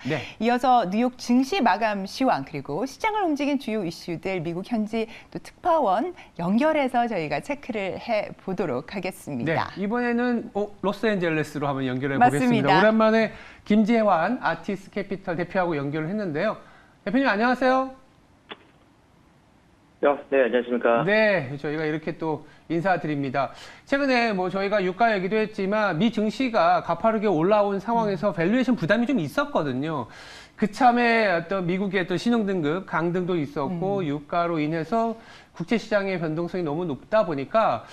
네. 이어서 뉴욕 증시 마감 시황 그리고 시장을 움직인 주요 이슈들 미국 현지 또 특파원 연결해서 저희가 체크를 해보도록 하겠습니다. 네, 이번에는 로스앤젤레스로 한번 연결해 맞습니다. 보겠습니다. 오랜만에 김재환 아티스 캐피털 대표하고 연결을 했는데요. 대표님 안녕하세요. 네, 안녕하십니까. 네, 저희가 이렇게 또 인사드립니다. 최근에 뭐 저희가 유가 얘기도 했지만 미 증시가 가파르게 올라온 상황에서 밸류에이션 부담이 좀 있었거든요. 그참에 어떤 미국의 어떤 신용등급 강등도 있었고 유가로 인해서 국제시장의 변동성이 너무 높다 보니까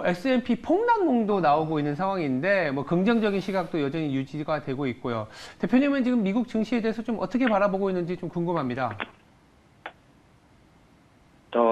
S&P 폭락론도 나오고 있는 상황인데 뭐 긍정적인 시각도 여전히 유지가 되고 있고요. 대표님은 지금 미국 증시에 대해서 좀 어떻게 바라보고 있는지 좀 궁금합니다.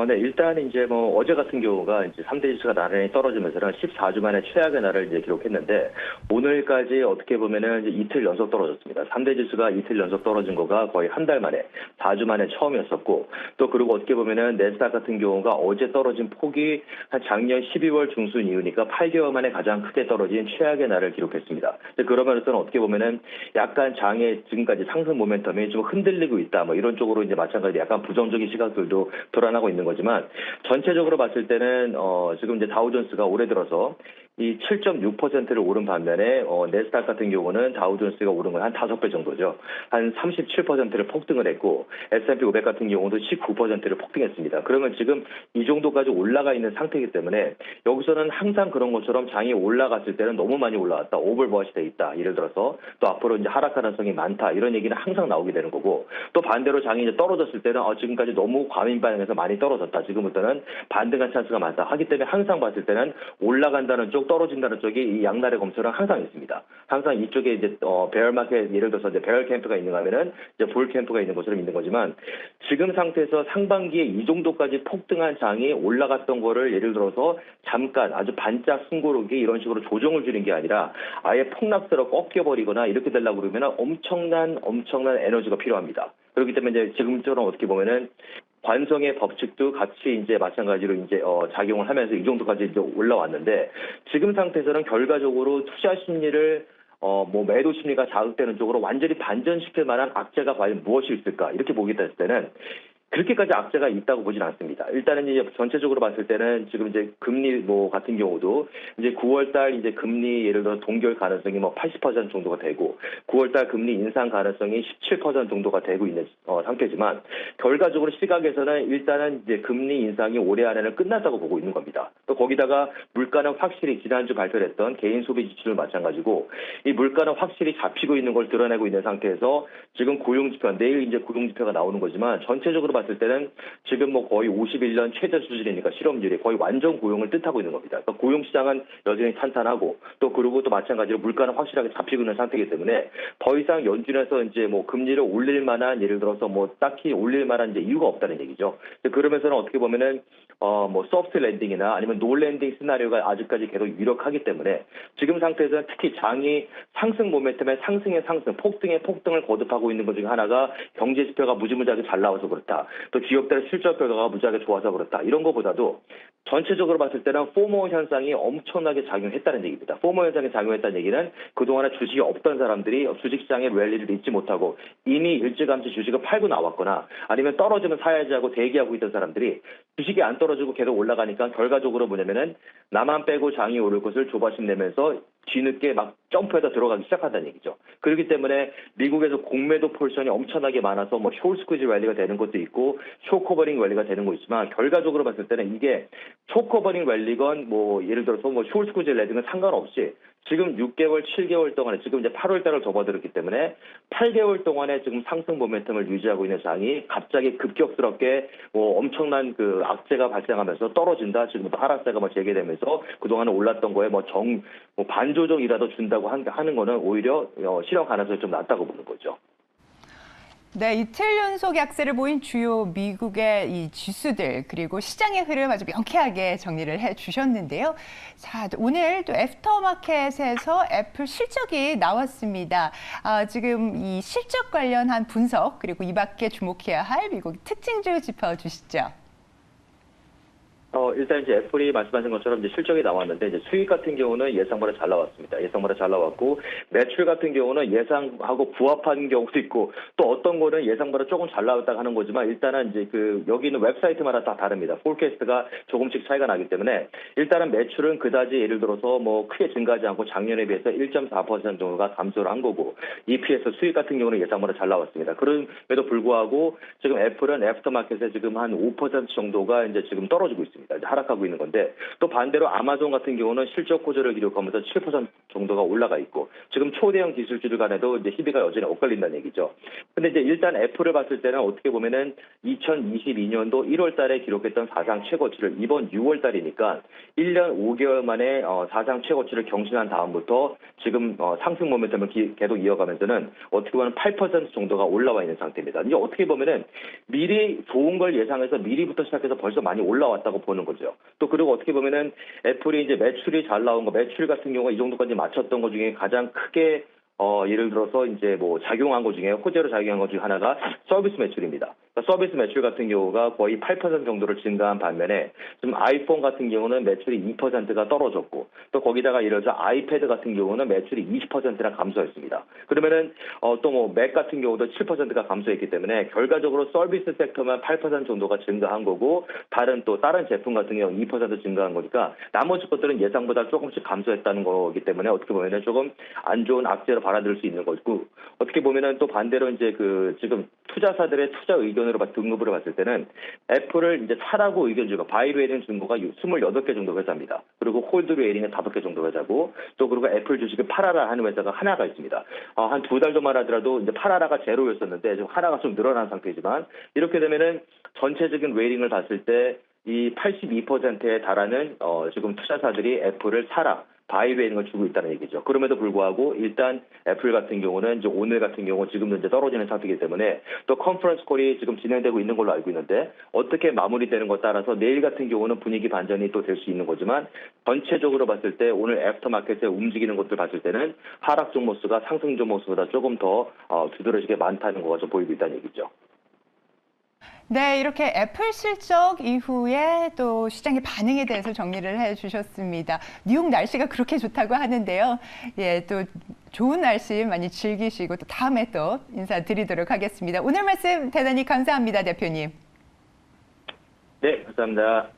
네, 일단 이제 뭐 어제 같은 경우가 이제 3대 지수가 나란히 떨어지면서는 14주 만에 최악의 날을 이제 기록했는데 오늘까지 어떻게 보면은 이제 이틀 연속 떨어졌습니다. 3대 지수가 이틀 연속 떨어진 거가 거의 한 달 만에 4주 만에 처음이었었고 또 그리고 어떻게 보면은 내스닥 같은 경우가 어제 떨어진 폭이 한 작년 12월 중순 이후니까 8개월 만에 가장 크게 떨어진 최악의 날을 기록했습니다. 그러면서는 어떻게 보면은 약간 장의 지금까지 상승 모멘텀이 좀 흔들리고 있다 뭐 이런 쪽으로 이제 마찬가지 약간 부정적인 시각들도 드러나고 있는 거지만 전체적으로 봤을 때는 지금 이제 다우존스가 올해 들어서 이 7.6%를 오른 반면에 내스닥 같은 경우는 다우존스가 오른 건 한 5배 정도죠. 한 37%를 폭등을 했고 S&P 500 같은 경우도 19%를 폭등했습니다. 그러면 지금 이 정도까지 올라가 있는 상태이기 때문에 여기서는 항상 그런 것처럼 장이 올라갔을 때는 너무 많이 올라왔다. 오버버시 돼 있다. 예를 들어서 또 앞으로 이제 하락 가능성이 많다. 이런 얘기는 항상 나오게 되는 거고 또 반대로 장이 이제 떨어졌을 때는 지금까지 너무 과민 반응해서 많이 떨어졌다. 지금부터는 반등한 찬스가 많다. 하기 때문에 항상 봤을 때는 올라간다는 쪽 떨어진다는 쪽이 이 양날의 검처럼 항상 있습니다. 항상 이쪽에 이제 베어 마켓 예를 들어서 이제 베어 캠프가 있는가 하면은 이제 불 캠프가 있는 것처럼 있는 거지만 지금 상태에서 상반기에 이 정도까지 폭등한 장이 올라갔던 거를 예를 들어서 잠깐 아주 반짝 숨고르기 이런 식으로 조정을 주는 게 아니라 아예 폭락세로 꺾여버리거나 이렇게 되려고 그러면 엄청난 에너지가 필요합니다. 그렇기 때문에 이제 지금처럼 어떻게 보면은 관성의 법칙도 같이 이제 마찬가지로 이제 작용을 하면서 이 정도까지 이제 올라왔는데 지금 상태에서는 결과적으로 투자 심리를 뭐 매도 심리가 자극되는 쪽으로 완전히 반전시킬 만한 악재가 과연 무엇이 있을까 이렇게 보게 됐을 때는 그렇게까지 악재가 있다고 보진 않습니다. 일단은 이제 전체적으로 봤을 때는 지금 이제 금리 뭐 같은 경우도 이제 9월달 이제 금리 예를 들어 동결 가능성이 뭐 80% 정도가 되고 9월달 금리 인상 가능성이 17% 정도가 되고 있는 상태지만 결과적으로 시각에서는 일단은 이제 금리 인상이 올해 안에는 끝났다고 보고 있는 겁니다. 또 거기다가 물가는 확실히 지난주 발표했던 개인 소비 지출을 마찬가지고 이 물가는 확실히 잡히고 있는 걸 드러내고 있는 상태에서 지금 고용 지표 내일 이제 고용 지표가 나오는 거지만 전체적으로 봤을 때는 지금 뭐 거의 51년 최저 수준이니까 실업률이 거의 완전 고용을 뜻하고 있는 겁니다. 그러니까 고용 시장은 여전히 탄탄하고 또 그리고 또 마찬가지로 물가는 확실하게 잡히고 있는 상태이기 때문에 더 이상 연준에서 이제 뭐 금리를 올릴 만한 예를 들어서 뭐 딱히 올릴 만한 이제 이유가 없다는 얘기죠. 그러면서는 어떻게 보면은 뭐 소프트 랜딩이나 아니면 노 랜딩 시나리오가 아직까지 계속 유력하기 때문에 지금 상태에서는 특히 장이 상승 모멘텀의 상승의 상승, 폭등의 폭등을 거듭하고 있는 것 중에 하나가 경제 지표가 무지무지하게 잘 나와서 그렇다. 또 기업들의 실적 결과가 무지하게 좋아서 그렇다. 이런 것보다도 전체적으로 봤을 때는 포모 현상이 엄청나게 작용했다는 얘기입니다. 포모 현상이 작용했다는 얘기는 그동안에 주식이 없던 사람들이 주식시장의 랠리를 잊지 못하고 이미 일찌감치 주식을 팔고 나왔거나 아니면 떨어지면 사야지 하고 대기하고 있던 사람들이 주식이 안 떨어지고 계속 올라가니까 결과적으로 뭐냐면은 나만 빼고 장이 오를 것을 조바심 내면서 뒤늦게 막 점프해서 들어가기 시작한다는 얘기죠. 그렇기 때문에 미국에서 공매도 포지션이 엄청나게 많아서 뭐 숏스퀴즈 랠리가 되는 것도 있고 숏커버링 랠리가 되는 거 있지만 결과적으로 봤을 때는 이게 숏커버링 랠리건 뭐 예를 들어서 뭐 숏스퀴즈 랠리건 상관없이 지금 6개월, 7개월 동안에 지금 이제 8월 달을 접어들었기 때문에 8개월 동안에 지금 상승 모멘텀을 유지하고 있는 장이 갑자기 급격스럽게 뭐 엄청난 그 악재가 발생하면서 떨어진다. 지금부터 하락세가 뭐 재개되면서 그동안에 올랐던 거에 뭐 반조정이라도 준다고 하는 거는 오히려 실현 가능성이 좀 낮다고 보는 거죠. 네, 이틀 연속 약세를 보인 주요 미국의 이 지수들 그리고 시장의 흐름 아주 명쾌하게 정리를 해주셨는데요. 자, 오늘 또 애프터마켓에서 애플 실적이 나왔습니다. 지금 이 실적 관련한 분석 그리고 이 밖에 주목해야 할 미국 특징주 짚어주시죠. 일단 이제 애플이 말씀하신 것처럼 이제 실적이 나왔는데 이제 수익 같은 경우는 예상보다 잘 나왔습니다. 예상보다 잘 나왔고 매출 같은 경우는 예상하고 부합한 경우도 있고 또 어떤 거는 예상보다 조금 잘 나왔다 하는 거지만 일단은 이제 여기는 웹사이트마다 다 다릅니다. 폴캐스트가 조금씩 차이가 나기 때문에 일단은 매출은 그다지 예를 들어서 뭐 크게 증가하지 않고 작년에 비해서 1.4% 정도가 감소를 한 거고 EPS 수익 같은 경우는 예상보다 잘 나왔습니다. 그럼에도 불구하고 지금 애플은 애프터마켓에 지금 한 5% 정도가 이제 지금 떨어지고 있습니다. 하락하고 있는 건데 또 반대로 아마존 같은 경우는 실적 호조를 기록하면서 7% 정도가 올라가 있고 지금 초대형 기술주들 간에도 이제 희비가 여전히 엇갈린다는 얘기죠. 근데 이제 일단 애플을 봤을 때는 어떻게 보면은 2022년도 1월 달에 기록했던 사상 최고치를 이번 6월 달이니까 1년 5개월 만에 사상 최고치를 경신한 다음부터 지금 상승 모멘텀을 계속 이어가면서는 어떻게 보면 8% 정도가 올라와 있는 상태입니다. 이제 어떻게 보면은 미리 좋은 걸 예상해서 미리부터 시작해서 벌써 많이 올라왔다고 보는 거죠. 또 그리고 어떻게 보면은 애플이 이제 매출이 잘 나온 거, 매출 같은 경우가 이 정도까지 맞췄던 것 중에 가장 크게 예를 들어서 이제 뭐 작용한 것 중에 호재로 작용한 것 중에 하나가 서비스 매출입니다. 그러니까 서비스 매출 같은 경우가 거의 8% 정도를 증가한 반면에 지금 아이폰 같은 경우는 매출이 2%가 떨어졌고 또 거기다가 예를 들어서 아이패드 같은 경우는 매출이 20%나 감소했습니다. 그러면은 또 뭐 맥 같은 경우도 7%가 감소했기 때문에 결과적으로 서비스 섹터만 8% 정도가 증가한 거고 다른 제품 같은 경우 2% 증가한 거니까 나머지 것들은 예상보다 조금씩 감소했다는 거기 때문에 어떻게 보면은 조금 안 좋은 악재로 받아들일 수 있는 거고 어떻게 보면은 또 반대로 이제 지금 투자사들의 투자 의견으로 등급으로 봤을 때는 애플을 이제 사라고 의견 주고 바이 레이팅 준 거가 28개 정도 회사입니다. 그리고 홀드 레이팅은 5개 정도 회사고 또 그리고 애플 주식을 팔아라 하는 회사가 하나가 있습니다. 한 2달 전만 하더라도 이제 팔아라가 제로였었는데 지금 하나가 좀 늘어난 상태지만 이렇게 되면은 전체적인 레이팅을 봤을 때 이 82%에 달하는 지금 투자사들이 애플을 사라. 바이 레이팅을 주고 있다는 얘기죠. 그럼에도 불구하고 일단 애플 같은 경우는 이제 오늘 같은 경우 지금도 이제 떨어지는 상태이기 때문에 또 컨퍼런스 콜이 지금 진행되고 있는 걸로 알고 있는데 어떻게 마무리되는 것에 따라서 내일 같은 경우는 분위기 반전이 또 될 수 있는 거지만 전체적으로 봤을 때 오늘 애프터마켓에 움직이는 것들 봤을 때는 하락 종목 수가 상승 종목 수보다 조금 더 두드러지게 많다는 거가 좀 보이고 있다는 얘기죠. 네, 이렇게 애플 실적 이후에 또 시장의 반응에 대해서 정리를 해주셨습니다. 뉴욕 날씨가 그렇게 좋다고 하는데요. 예, 또 좋은 날씨 많이 즐기시고 또 다음에 또 인사드리도록 하겠습니다. 오늘 말씀 대단히 감사합니다, 대표님. 네, 감사합니다.